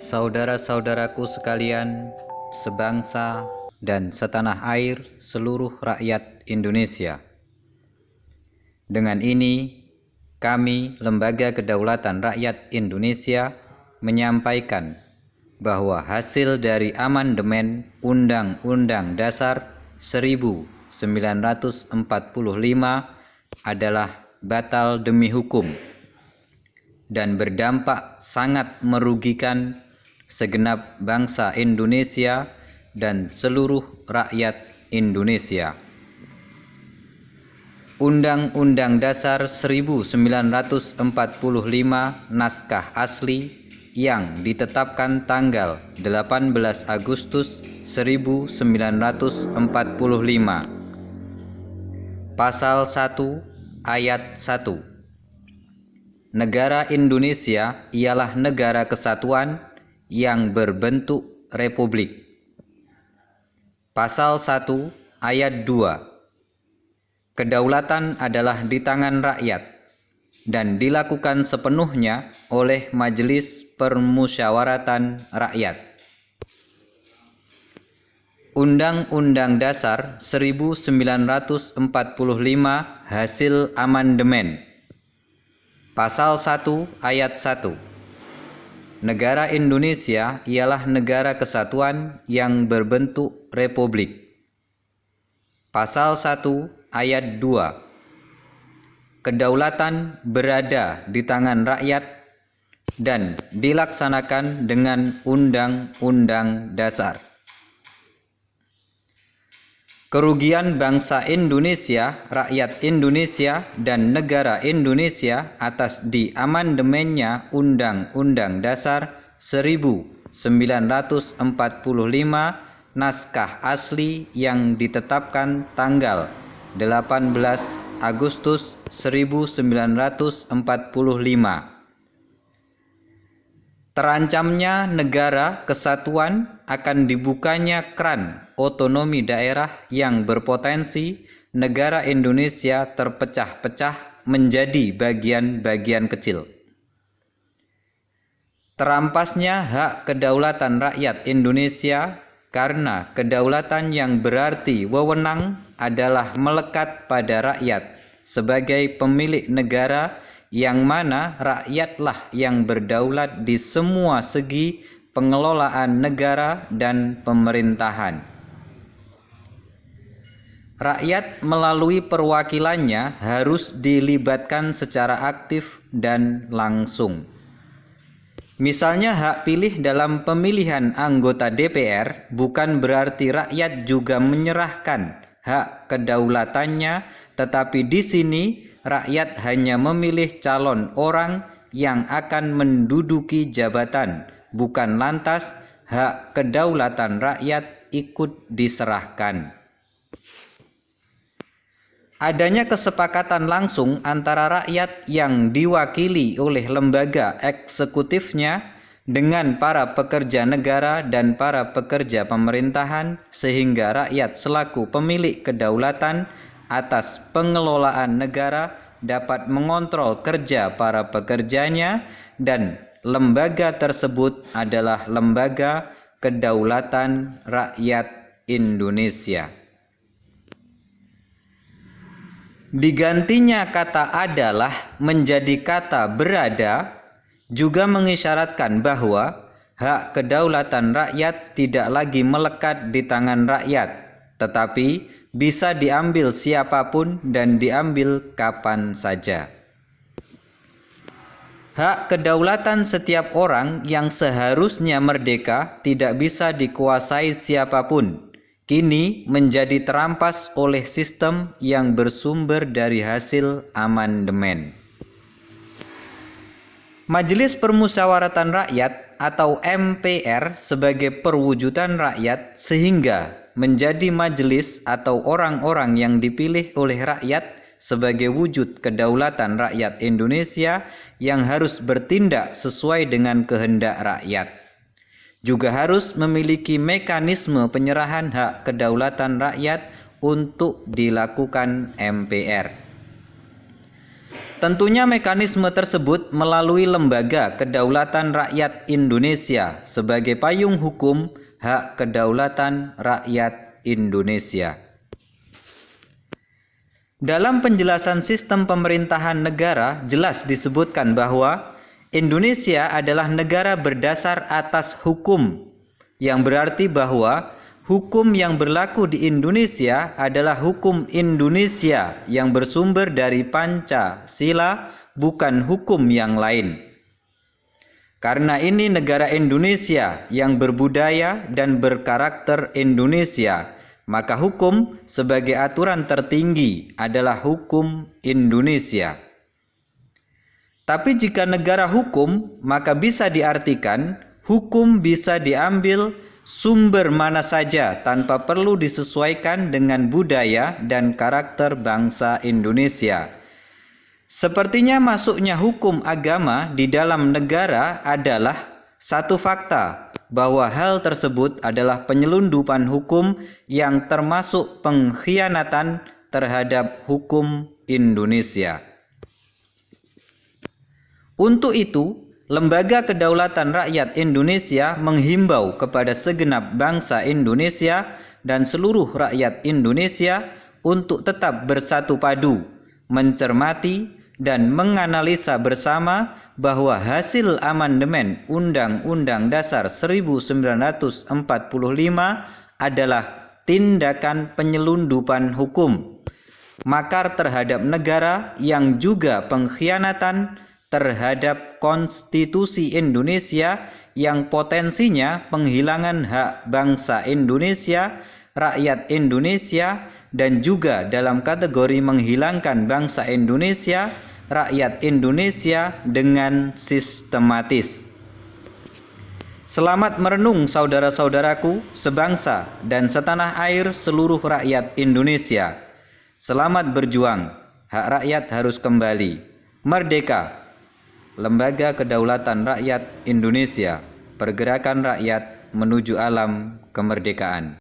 Saudara-saudaraku sekalian, sebangsa dan setanah air, seluruh rakyat Indonesia. Dengan ini, kami, Lembaga Kedaulatan Rakyat Indonesia, menyampaikan bahwa hasil dari amandemen Undang-Undang Dasar 1945 adalah batal demi hukum dan berdampak sangat merugikan segenap bangsa Indonesia dan seluruh rakyat Indonesia. Undang-Undang Dasar 1945 naskah asli yang ditetapkan tanggal 18 Agustus 1945. Pasal 1 ayat 1. Negara Indonesia ialah negara kesatuan yang berbentuk republik. Pasal 1 ayat 2. Kedaulatan adalah di tangan rakyat dan dilakukan sepenuhnya oleh Majelis Permusyawaratan Rakyat. Undang-Undang Dasar 1945 hasil amandemen. Pasal 1 ayat 1. Negara Indonesia ialah negara kesatuan yang berbentuk republik. Pasal 1 ayat 2. Kedaulatan berada di tangan rakyat dan dilaksanakan dengan Undang-Undang Dasar. Kerugian bangsa Indonesia, rakyat Indonesia, dan negara Indonesia atas diamandemennya Undang-Undang Dasar 1945 naskah asli yang ditetapkan tanggal 18 Agustus 1945. Terancamnya negara kesatuan akan dibukanya keran otonomi daerah yang berpotensi negara Indonesia terpecah-pecah menjadi bagian-bagian kecil. Terampasnya hak kedaulatan rakyat Indonesia karena kedaulatan yang berarti wewenang adalah melekat pada rakyat sebagai pemilik negara, yang mana rakyatlah yang berdaulat di semua segi pengelolaan negara dan pemerintahan. Rakyat melalui perwakilannya harus dilibatkan secara aktif dan langsung. Misalnya hak pilih dalam pemilihan anggota DPR bukan berarti rakyat juga menyerahkan hak kedaulatannya, tetapi di sini rakyat hanya memilih calon orang yang akan menduduki jabatan, bukan lantas hak kedaulatan rakyat ikut diserahkan. Adanya kesepakatan langsung antara rakyat yang diwakili oleh lembaga eksekutifnya dengan para pekerja negara dan para pekerja pemerintahan, sehingga rakyat selaku pemilik kedaulatan atas pengelolaan negara dapat mengontrol kerja para pekerjanya, dan lembaga tersebut adalah Lembaga Kedaulatan Rakyat Indonesia. Digantinya kata adalah menjadi kata berada juga mengisyaratkan bahwa hak kedaulatan rakyat tidak lagi melekat di tangan rakyat, tetapi bisa diambil siapapun dan diambil kapan saja. Hak kedaulatan setiap orang yang seharusnya merdeka tidak bisa dikuasai siapapun, kini menjadi terampas oleh sistem yang bersumber dari hasil amandemen. Majelis Permusyawaratan Rakyat atau MPR sebagai perwujudan rakyat, sehingga menjadi majelis atau orang-orang yang dipilih oleh rakyat sebagai wujud kedaulatan rakyat Indonesia yang harus bertindak sesuai dengan kehendak rakyat. Juga harus memiliki mekanisme penyerahan hak kedaulatan rakyat untuk dilakukan MPR. Tentunya mekanisme tersebut melalui Lembaga Kedaulatan Rakyat Indonesia sebagai payung hukum hak kedaulatan rakyat Indonesia. Dalam penjelasan sistem pemerintahan negara jelas disebutkan bahwa Indonesia adalah negara berdasar atas hukum, yang berarti bahwa hukum yang berlaku di Indonesia adalah hukum Indonesia yang bersumber dari Pancasila, bukan hukum yang lain. Karena ini negara Indonesia yang berbudaya dan berkarakter Indonesia, maka hukum sebagai aturan tertinggi adalah hukum Indonesia. Tapi jika negara hukum, maka bisa diartikan hukum bisa diambil sumber mana saja tanpa perlu disesuaikan dengan budaya dan karakter bangsa Indonesia. Sepertinya masuknya hukum agama di dalam negara adalah satu fakta bahwa hal tersebut adalah penyelundupan hukum yang termasuk pengkhianatan terhadap hukum Indonesia. Untuk itu, Lembaga Kedaulatan Rakyat Indonesia menghimbau kepada segenap bangsa Indonesia dan seluruh rakyat Indonesia untuk tetap bersatu padu, mencermati dan menganalisa bersama bahwa hasil amandemen Undang-Undang Dasar 1945 adalah tindakan penyelundupan hukum, makar terhadap negara yang juga pengkhianatan terhadap konstitusi Indonesia yang potensinya penghilangan hak bangsa Indonesia, rakyat Indonesia, dan juga dalam kategori menghilangkan bangsa Indonesia, rakyat Indonesia dengan sistematis. Selamat merenung saudara-saudaraku sebangsa dan setanah air seluruh rakyat Indonesia. Selamat berjuang, hak rakyat harus kembali. Merdeka! Lembaga Kedaulatan Rakyat Indonesia, pergerakan rakyat menuju alam kemerdekaan.